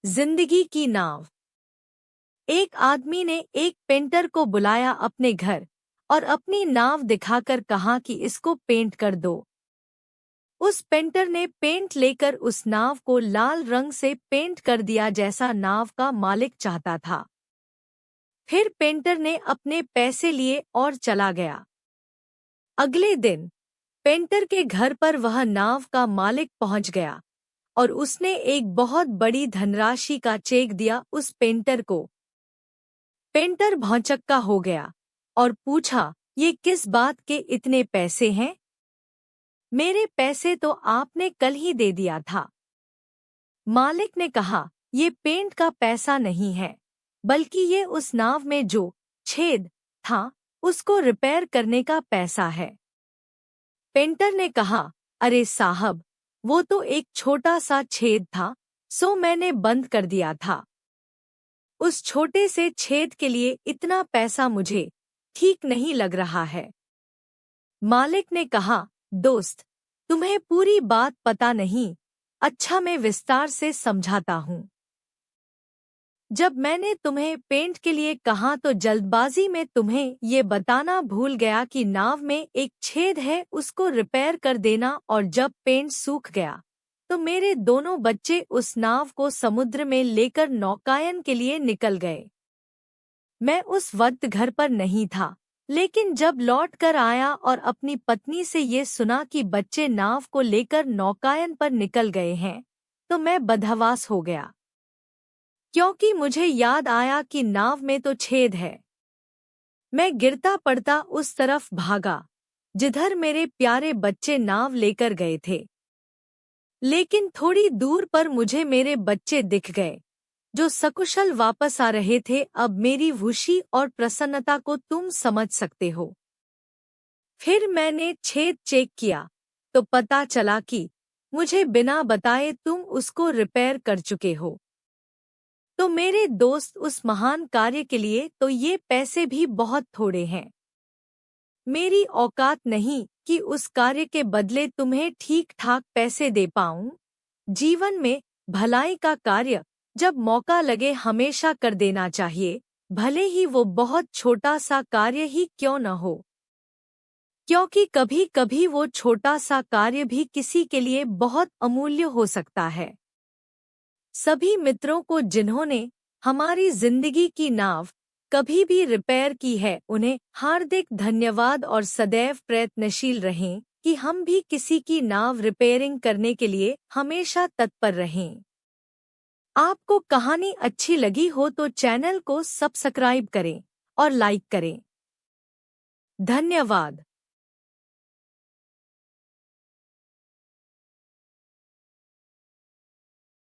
जिंदगी की नाव। एक आदमी ने एक पेंटर को बुलाया अपने घर और अपनी नाव दिखाकर कहा कि इसको पेंट कर दो। उस पेंटर ने पेंट लेकर उस नाव को लाल रंग से पेंट कर दिया जैसा नाव का मालिक चाहता था। फिर पेंटर ने अपने पैसे लिए और चला गया। अगले दिन पेंटर के घर पर वह नाव का मालिक पहुंच गया और उसने एक बहुत बड़ी धनराशि का चेक दिया उस पेंटर को। पेंटर भौंचक्का हो गया और पूछा, ये किस बात के इतने पैसे हैं? मेरे पैसे तो आपने कल ही दे दिया था। मालिक ने कहा, ये पेंट का पैसा नहीं है, बल्कि ये उस नाव में जो छेद था उसको रिपेयर करने का पैसा है। पेंटर ने कहा, अरे साहब, वो तो एक छोटा सा छेद था, सो मैंने बंद कर दिया था। उस छोटे से छेद के लिए इतना पैसा मुझे ठीक नहीं लग रहा है। मालिक ने कहा, दोस्त, तुम्हें पूरी बात पता नहीं। अच्छा, मैं विस्तार से समझाता हूँ। जब मैंने तुम्हें पेंट के लिए कहा तो जल्दबाजी में तुम्हें ये बताना भूल गया कि नाव में एक छेद है, उसको रिपेयर कर देना। और जब पेंट सूख गया तो मेरे दोनों बच्चे उस नाव को समुद्र में लेकर नौकायन के लिए निकल गए। मैं उस वक्त घर पर नहीं था, लेकिन जब लौट कर आया और अपनी पत्नी से ये सुना कि बच्चे नाव को लेकर नौकायन पर निकल गए हैं, तो मैं बदहवास हो गया, क्योंकि मुझे याद आया कि नाव में तो छेद है। मैं गिरता पड़ता उस तरफ भागा जिधर मेरे प्यारे बच्चे नाव लेकर गए थे। लेकिन थोड़ी दूर पर मुझे मेरे बच्चे दिख गए, जो सकुशल वापस आ रहे थे। अब मेरी खुशी और प्रसन्नता को तुम समझ सकते हो। फिर मैंने छेद चेक किया तो पता चला कि मुझे बिना बताए तुम उसको रिपेयर कर चुके हो। तो मेरे दोस्त, उस महान कार्य के लिए तो ये पैसे भी बहुत थोड़े हैं। मेरी औकात नहीं कि उस कार्य के बदले तुम्हें ठीक ठाक पैसे दे पाऊं। जीवन में भलाई का कार्य जब मौका लगे हमेशा कर देना चाहिए, भले ही वो बहुत छोटा सा कार्य ही क्यों न हो, क्योंकि कभी कभी वो छोटा सा कार्य भी किसी के लिए बहुत अमूल्य हो सकता है। सभी मित्रों को जिन्होंने हमारी जिंदगी की नाव कभी भी रिपेयर की है, उन्हें हार्दिक धन्यवाद और सदैव प्रयत्नशील रहें कि हम भी किसी की नाव रिपेयरिंग करने के लिए हमेशा तत्पर रहें। आपको कहानी अच्छी लगी हो तो चैनल को सब्सक्राइब करें और लाइक करें। धन्यवाद।